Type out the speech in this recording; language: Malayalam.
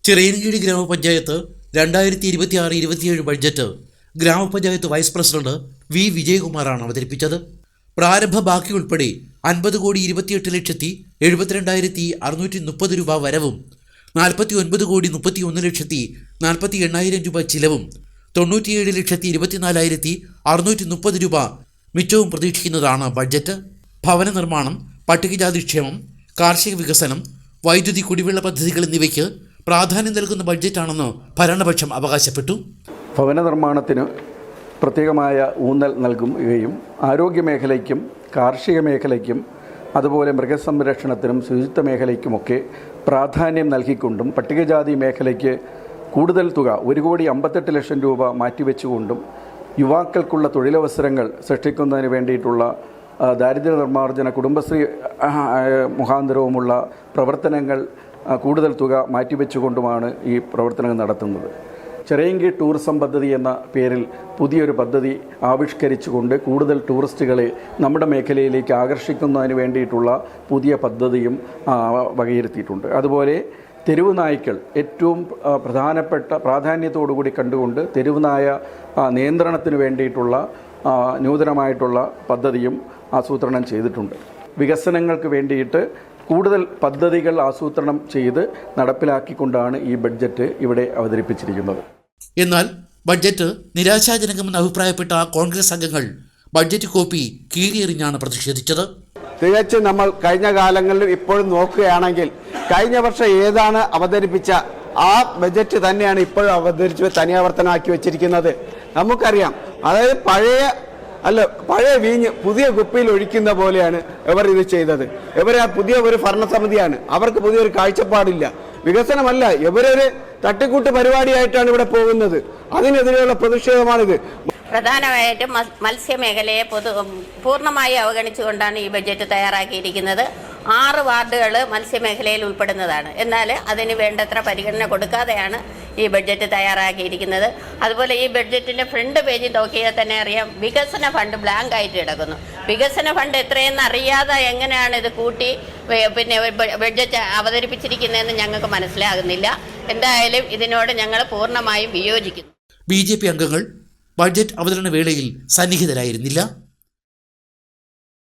ചിറയൻകീഴ് ഗ്രാമപഞ്ചായത്ത് 2026-27 ബഡ്ജറ്റ് ഗ്രാമപഞ്ചായത്ത് വൈസ് പ്രസിഡന്റ് വി വിജയകുമാറാണ് അവതരിപ്പിച്ചത്. പ്രാരംഭ ബാക്കി ഉൾപ്പെടെ 50,28,72,630 രൂപ വരവും 49,31,41,40,800 രൂപ ചിലവും 97,24,630 രൂപ മിച്ചവും പ്രതീക്ഷിക്കുന്നതാണ് ബഡ്ജറ്റ്. ഭവന നിർമ്മാണം, പട്ടികജാതി ക്ഷേമം, കാർഷിക വികസനം, വൈദ്യുതി, കുടിവെള്ള പദ്ധതികൾ എന്നിവയ്ക്ക് പ്രാധാന്യം നൽകുന്ന ബഡ്ജറ്റാണെന്ന് ഭരണപക്ഷം അവകാശപ്പെട്ടു. ഭവന നിർമ്മാണത്തിന് പ്രത്യേകമായ ഊന്നൽ നൽകുകയും ആരോഗ്യ മേഖലയ്ക്കും കാർഷിക മേഖലയ്ക്കും അതുപോലെ മൃഗസംരക്ഷണത്തിനും ശുചിത്വ മേഖലയ്ക്കുമൊക്കെ പ്രാധാന്യം നൽകിക്കൊണ്ടും പട്ടികജാതി മേഖലയ്ക്ക് കൂടുതൽ തുക 1,58,00,000 രൂപ മാറ്റിവെച്ചുകൊണ്ടും യുവാക്കൾക്കുള്ള തൊഴിലവസരങ്ങൾ സൃഷ്ടിക്കുന്നതിന് വേണ്ടിയിട്ടുള്ള ദാരിദ്ര്യ നിർമ്മാർജ്ജന കുടുംബശ്രീ മുഖാന്തരവുമുള്ള പ്രവർത്തനങ്ങൾ കൂടുതൽ തുക മാറ്റിവെച്ചുകൊണ്ടുമാണ് ഈ പ്രവർത്തനങ്ങൾ നടത്തുന്നത്. ചിറയൻകീഴ് ടൂറിസം പദ്ധതി എന്ന പേരിൽ പുതിയൊരു പദ്ധതി ആവിഷ്കരിച്ചുകൊണ്ട് കൂടുതൽ ടൂറിസ്റ്റുകളെ നമ്മുടെ മേഖലയിലേക്ക് ആകർഷിക്കുന്നതിന് വേണ്ടിയിട്ടുള്ള പുതിയ പദ്ധതിയും വകയിരുത്തിയിട്ടുണ്ട്. അതുപോലെ തെരുവ് നായ്ക്കൾ ഏറ്റവും പ്രാധാന്യത്തോടുകൂടി കണ്ടുകൊണ്ട് തെരുവ് നായ നിയന്ത്രണത്തിന് വേണ്ടിയിട്ടുള്ള നൂതനമായിട്ടുള്ള പദ്ധതിയും ആസൂത്രണം ചെയ്തിട്ടുണ്ട്. വികസനങ്ങൾക്ക് വേണ്ടിയിട്ട് കൂടുതൽ പദ്ധതികൾ ആസൂത്രണം ചെയ്ത് നടപ്പിലാക്കിക്കൊണ്ടാണ് ഈ ബഡ്ജറ്റ് ഇവിടെ അവതരിപ്പിച്ചിരിക്കുന്നത്. എന്നാൽ ബഡ്ജറ്റ് നിരാശാജനകമെന്ന് അഭിപ്രായപ്പെട്ട കോൺഗ്രസ് അംഗങ്ങൾ ബഡ്ജറ്റ് കോപ്പി കീറിയെറിഞ്ഞാണ് പ്രതിഷേധിച്ചത്. തികച്ചും നമ്മൾ കഴിഞ്ഞ കാലങ്ങളിൽ ഇപ്പോഴും നോക്കുകയാണെങ്കിൽ കഴിഞ്ഞ വർഷം ഏതാണ് അവതരിപ്പിച്ച ആ ബഡ്ജറ്റ് തന്നെയാണ് ഇപ്പോഴും അവതരിച്ച് തനിയാവർത്തനമാക്കി വെച്ചിരിക്കുന്നത്. നമുക്കറിയാം, അതായത് പഴയ വീഞ്ഞ് പുതിയ കുപ്പിയിൽ ഒഴിക്കുന്ന പോലെയാണ് ഇവർ ഇത് ചെയ്തത്. ഇവർ പുതിയ ഒരു ഭരണസമിതിയാണ്, അവർക്ക് പുതിയൊരു കാഴ്ചപ്പാടില്ല, വികസനമല്ല, ഇവരൊരു തട്ടിക്കൂട്ട് പരിപാടിയായിട്ടാണ് ഇവിടെ പോകുന്നത്. അതിനെതിരെയുള്ള പ്രതിഷേധമാണിത്. പ്രധാനമായിട്ടും മത്സ്യമേഖലയെ പൂർണ്ണമായി അവഗണിച്ചുകൊണ്ടാണ് ഈ ബഡ്ജറ്റ് തയ്യാറാക്കിയിരിക്കുന്നത്. 6 വാർഡുകൾ മത്സ്യമേഖലയിൽ ഉൾപ്പെടുന്നതാണ്. എന്നാൽ അതിന് വേണ്ടത്ര പരിഗണന കൊടുക്കാതെയാണ് ഈ ബഡ്ജറ്റ് തയ്യാറാക്കിയിരിക്കുന്നത്. അതുപോലെ ഈ ബഡ്ജറ്റിൻ്റെ ഫ്രണ്ട് പേജിൽ നോക്കിയാൽ തന്നെ അറിയാം, വികസന ഫണ്ട് ബ്ലാങ്ക് ആയിട്ട് കിടക്കുന്നു. വികസന ഫണ്ട് എത്രയെന്ന് അറിയാതെ എങ്ങനെയാണ് ഇത് കൂട്ടി ബഡ്ജറ്റ് അവതരിപ്പിച്ചിരിക്കുന്നതെന്ന് ഞങ്ങൾക്ക് മനസ്സിലാകുന്നില്ല. എന്തായാലും ഇതിനോട് ഞങ്ങൾ പൂർണ്ണമായും വിയോജിക്കുന്നു. BJP അംഗങ്ങൾ ബഡ്ജറ്റ് അവതരണ വേളയിൽ സന്നിഹിതരായിരുന്നില്ല.